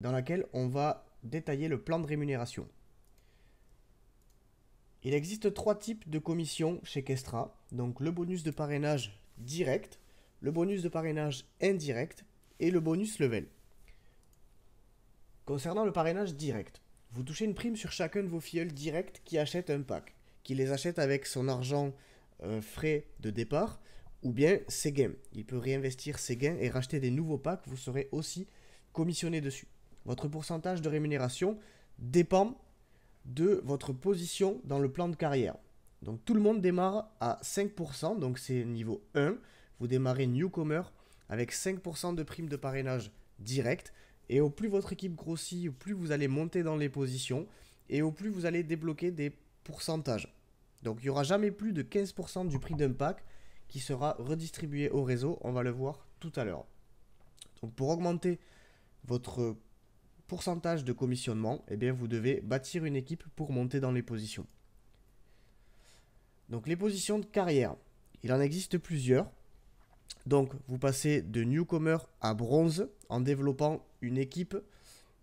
dans laquelle on va détailler le plan de rémunération. Il existe trois types de commissions chez Kestra. Donc le bonus de parrainage direct, le bonus de parrainage indirect et le bonus level. Concernant le parrainage direct, vous touchez une prime sur chacun de vos filleuls directs qui achètent un pack, qui les achète avec son argent frais de départ ou bien ses gains. Il peut réinvestir ses gains et racheter des nouveaux packs, vous serez aussi commissionné dessus. Votre pourcentage de rémunération dépend de votre position dans le plan de carrière. Donc tout le monde démarre à 5%, donc c'est niveau 1. Vous démarrez newcomer avec 5% de prime de parrainage direct. Et au plus votre équipe grossit, au plus vous allez monter dans les positions et au plus vous allez débloquer des pourcentages. Donc il n'y aura jamais plus de 15% du prix d'un pack qui sera redistribué au réseau. On va le voir tout à l'heure. Donc pour augmenter votre pourcentage de commissionnement, eh bien vous devez bâtir une équipe pour monter dans les positions. Donc les positions de carrière, il en existe plusieurs. Donc vous passez de newcomer à bronze en développant une équipe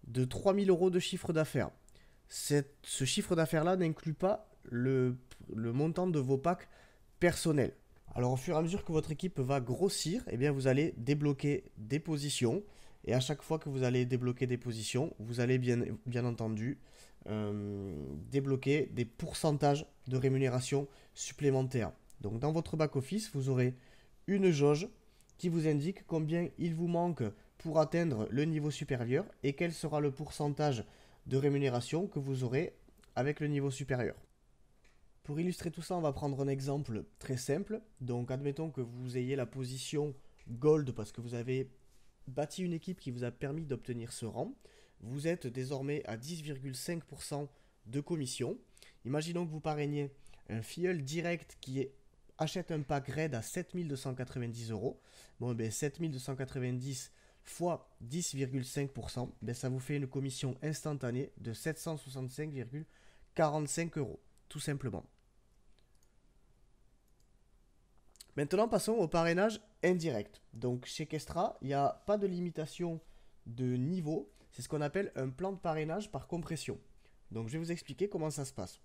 de 3000 euros de chiffre d'affaires. Ce chiffre d'affaires-là n'inclut pas le montant de vos packs personnels. Alors au fur et à mesure que votre équipe va grossir, eh bien, vous allez débloquer des positions. Et à chaque fois que vous allez débloquer des positions, vous allez bien entendu débloquer des pourcentages de rémunération supplémentaires. Donc dans votre back-office, vous aurez une jauge qui vous indique combien il vous manque pour atteindre le niveau supérieur et quel sera le pourcentage de rémunération que vous aurez avec le niveau supérieur. Pour illustrer tout ça, on va prendre un exemple très simple. Donc admettons que vous ayez la position Gold parce que vous avez bâti une équipe qui vous a permis d'obtenir ce rang. Vous êtes désormais à 10,5% de commission. Imaginons que vous parrainiez un filleul direct qui achète un pack raid à 7290 euros. Bon, ben 7290 fois 10,5%, ben ça vous fait une commission instantanée de 765,45 euros, tout simplement. Maintenant, passons au parrainage indirect. Donc, chez Kestra, il n'y a pas de limitation de niveau. C'est ce qu'on appelle un plan de parrainage par compression. Donc, je vais vous expliquer comment ça se passe.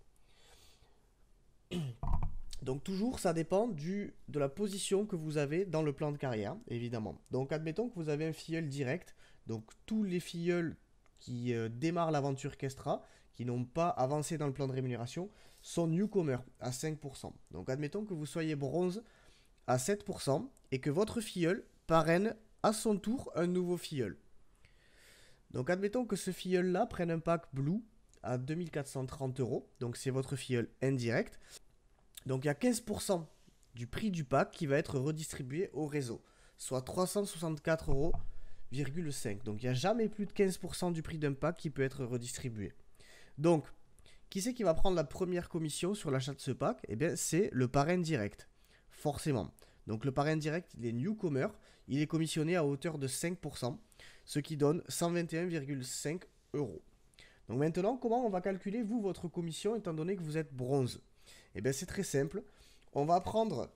Donc, toujours, ça dépend de la position que vous avez dans le plan de carrière, évidemment. Donc, admettons que vous avez un filleul direct. Donc, tous les filleuls qui démarrent l'aventure Kestra, qui n'ont pas avancé dans le plan de rémunération, sont newcomers à 5%. Donc, admettons que vous soyez bronze à 7% et que votre filleul parraine à son tour un nouveau filleul. Donc admettons que ce filleul-là prenne un pack blue à 2430 euros, donc c'est votre filleul indirect. Donc il y a 15% du prix du pack qui va être redistribué au réseau, soit 364,5 euros. Donc il n'y a jamais plus de 15% du prix d'un pack qui peut être redistribué. Donc, qui c'est qui va prendre la première commission sur l'achat de ce pack? Eh bien, c'est le parrain direct, forcément. Donc le parrain direct, il est newcomer, il est commissionné à hauteur de 5%, ce qui donne 121,5 euros. Donc maintenant, comment on va calculer, vous, votre commission, étant donné que vous êtes bronze? Eh bien, c'est très simple. On va prendre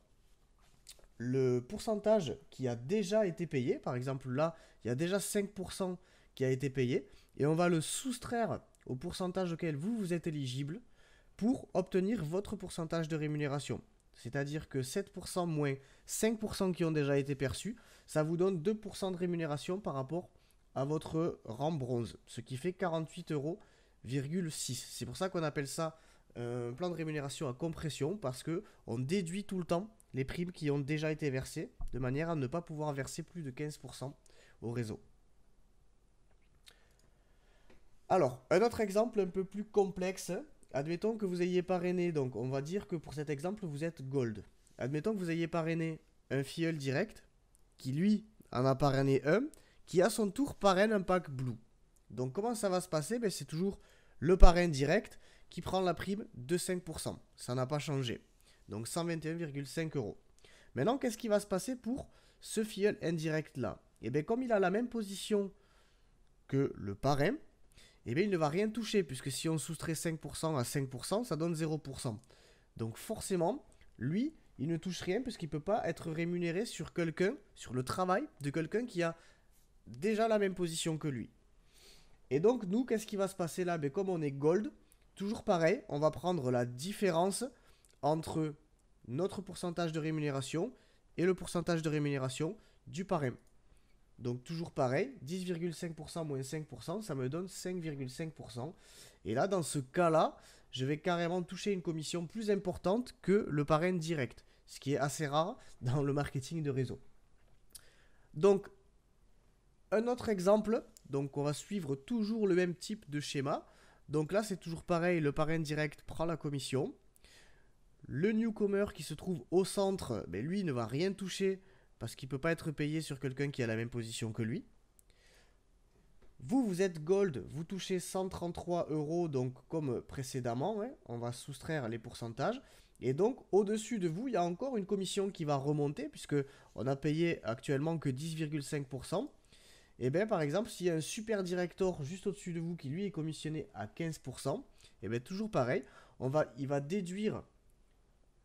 le pourcentage qui a déjà été payé. Par exemple, là, il y a déjà 5% qui a été payé. Et on va le soustraire au pourcentage auquel vous êtes éligible pour obtenir votre pourcentage de rémunération. C'est-à-dire que 7% moins 5% qui ont déjà été perçus, ça vous donne 2% de rémunération par rapport à votre rang bronze, ce qui fait 48,6 euros. C'est pour ça qu'on appelle ça un plan de rémunération à compression, parce qu'on déduit tout le temps les primes qui ont déjà été versées, de manière à ne pas pouvoir verser plus de 15% au réseau. Alors, un autre exemple un peu plus complexe. Admettons que vous ayez parrainé, donc on va dire que pour cet exemple, vous êtes gold. Admettons que vous ayez parrainé un filleul direct, qui lui en a parrainé un, qui à son tour parraine un pack blue. Donc comment ça va se passer? Ben, c'est toujours le parrain direct qui prend la prime de 5%. Ça n'a pas changé. Donc 121,5 euros. Maintenant, qu'est-ce qui va se passer pour ce filleul indirect là? Et bien comme il a la même position que le parrain, eh bien, il ne va rien toucher, puisque si on soustrait 5% à 5%, ça donne 0%. Donc forcément, lui, il ne touche rien, puisqu'il ne peut pas être rémunéré sur quelqu'un, sur le travail de quelqu'un qui a déjà la même position que lui. Et donc, nous, qu'est-ce qui va se passer là? Ben, comme on est gold, toujours pareil, on va prendre la différence entre notre pourcentage de rémunération et le pourcentage de rémunération du parrain. Donc toujours pareil, 10,5% moins 5%, ça me donne 5,5%. Et là, dans ce cas-là, je vais carrément toucher une commission plus importante que le parrain direct, ce qui est assez rare dans le marketing de réseau. Donc, un autre exemple, donc on va suivre toujours le même type de schéma. Donc là, c'est toujours pareil, le parrain direct prend la commission. Le newcomer qui se trouve au centre, ben lui ne va rien toucher parce qu'il ne peut pas être payé sur quelqu'un qui a la même position que lui. Vous êtes gold, vous touchez 133 euros, donc comme précédemment, hein, on va soustraire les pourcentages. Et donc, au-dessus de vous, il y a encore une commission qui va remonter, puisque on a payé actuellement que 10,5%. Et bien, par exemple, s'il y a un super director juste au-dessus de vous qui, lui, est commissionné à 15%, et bien, toujours pareil, il va déduire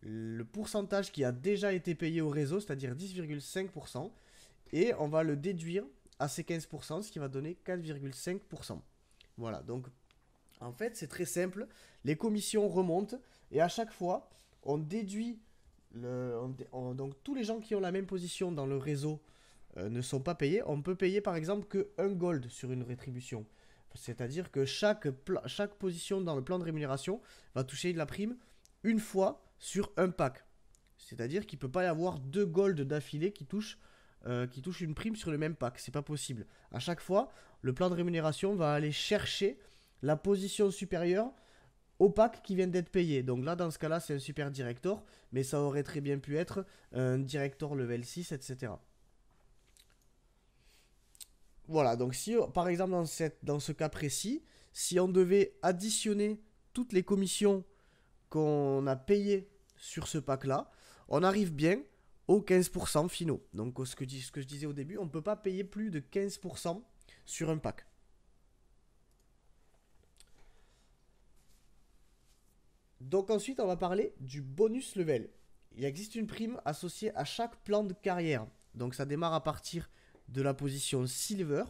le pourcentage qui a déjà été payé au réseau, c'est-à-dire 10,5%, et on va le déduire à ces 15%, ce qui va donner 4,5%. Voilà, donc en fait c'est très simple, les commissions remontent, et à chaque fois on déduit, donc tous les gens qui ont la même position dans le réseau ne sont pas payés. On peut payer par exemple que 1 gold sur une rétribution. C'est-à-dire que chaque position dans le plan de rémunération va toucher de la prime une fois sur un pack. C'est-à-dire qu'il ne peut pas y avoir 2 gold d'affilée qui touchent une prime sur le même pack. C'est pas possible. À chaque fois, le plan de rémunération va aller chercher la position supérieure au pack qui vient d'être payé. Donc là, dans ce cas-là, c'est un super director, mais ça aurait très bien pu être un director level 6, etc. Voilà, donc si par exemple dans ce cas précis, si on devait additionner toutes les commissions qu'on a payées sur ce pack-là, on arrive bien aux 15% finaux. Donc ce que je disais au début, on ne peut pas payer plus de 15% sur un pack. Donc ensuite, on va parler du bonus level. Il existe une prime associée à chaque plan de carrière. Donc ça démarre à partir de la position Silver,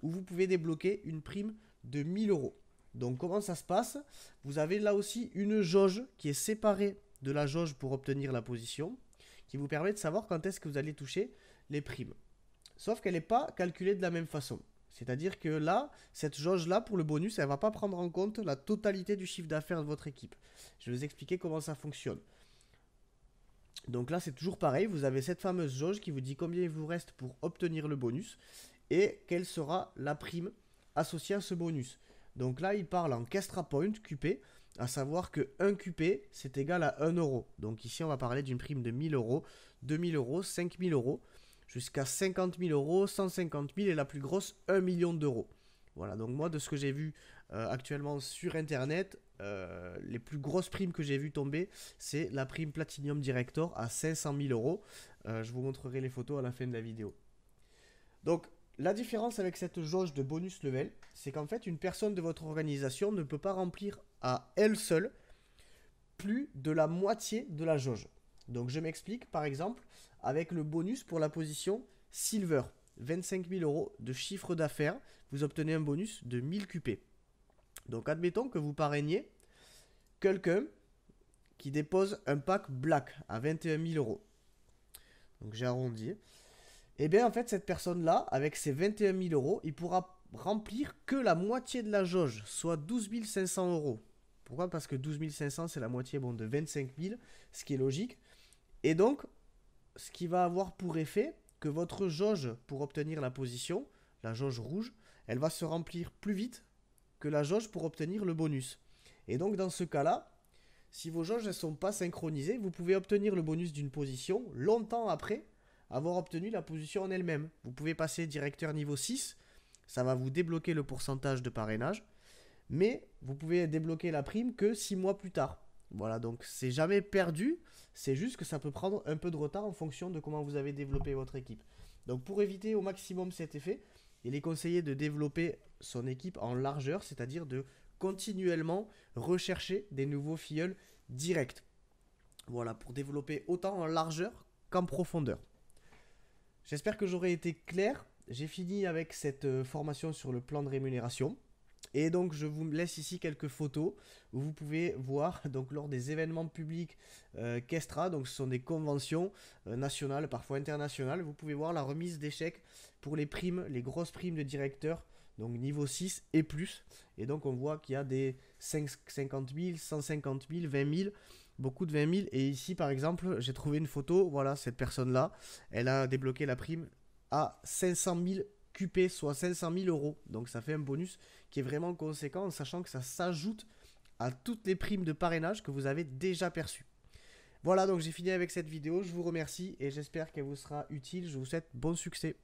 où vous pouvez débloquer une prime de 1000 euros. Donc comment ça se passe? Vous avez là aussi une jauge qui est séparée de la jauge pour obtenir la position, qui vous permet de savoir quand est-ce que vous allez toucher les primes. Sauf qu'elle n'est pas calculée de la même façon. C'est-à-dire que là, cette jauge-là, pour le bonus, elle ne va pas prendre en compte la totalité du chiffre d'affaires de votre équipe. Je vais vous expliquer comment ça fonctionne. Donc là, c'est toujours pareil. Vous avez cette fameuse jauge qui vous dit combien il vous reste pour obtenir le bonus et quelle sera la prime associée à ce bonus. Donc là, il parle en Kestra Point, QP, à savoir que 1 QP, c'est égal à 1 euro. Donc ici, on va parler d'une prime de 1000 euros, 2000 euros, 5000 euros, jusqu'à 50 000 euros, 150 000 et la plus grosse, 1 million d'euros. Voilà, donc moi, de ce que j'ai vu actuellement sur Internet, les plus grosses primes que j'ai vu tomber, c'est la prime Platinum Director à 500 000 euros. Je vous montrerai les photos à la fin de la vidéo. Donc, la différence avec cette jauge de bonus level, c'est qu'en fait, une personne de votre organisation ne peut pas remplir à elle seule plus de la moitié de la jauge. Donc, je m'explique, par exemple, avec le bonus pour la position Silver, 25 000 euros de chiffre d'affaires, vous obtenez un bonus de 1000 QP. Donc, admettons que vous parrainiez quelqu'un qui dépose un pack Black à 21 000 euros. Donc, j'ai arrondi. Et bien, en fait, cette personne-là, avec ses 21 000 euros, il pourra remplir que la moitié de la jauge, soit 12 500 euros. Pourquoi? Parce que 12 500, c'est la moitié de 25 000, ce qui est logique. Et donc, ce qui va avoir pour effet que votre jauge pour obtenir la position, la jauge rouge, elle va se remplir plus vite que la jauge pour obtenir le bonus. Et donc, dans ce cas-là, si vos jauges ne sont pas synchronisées, vous pouvez obtenir le bonus d'une position longtemps après avoir obtenu la position en elle-même. Vous pouvez passer directeur niveau 6, ça va vous débloquer le pourcentage de parrainage, mais vous pouvez débloquer la prime que 6 mois plus tard. Voilà, donc c'est jamais perdu, c'est juste que ça peut prendre un peu de retard en fonction de comment vous avez développé votre équipe. Donc pour éviter au maximum cet effet, il est conseillé de développer son équipe en largeur, c'est-à-dire de continuellement rechercher des nouveaux filleuls directs. Voilà, pour développer autant en largeur qu'en profondeur. J'espère que j'aurai été clair. J'ai fini avec cette formation sur le plan de rémunération. Et donc je vous laisse ici quelques photos où vous pouvez voir donc lors des événements publics Kestra, donc ce sont des conventions nationales, parfois internationales, vous pouvez voir la remise des chèques pour les primes, les grosses primes de directeur, donc niveau 6 et plus. Et donc on voit qu'il y a des 50 000, 150 000, 20 000, beaucoup de 20 000. Et ici par exemple j'ai trouvé une photo, voilà cette personne là, elle a débloqué la prime à 500 000 QP, soit 500 000 euros. Donc ça fait un bonus qui est vraiment conséquent, en sachant que ça s'ajoute à toutes les primes de parrainage que vous avez déjà perçues. Voilà, donc j'ai fini avec cette vidéo, je vous remercie et j'espère qu'elle vous sera utile, je vous souhaite bon succès.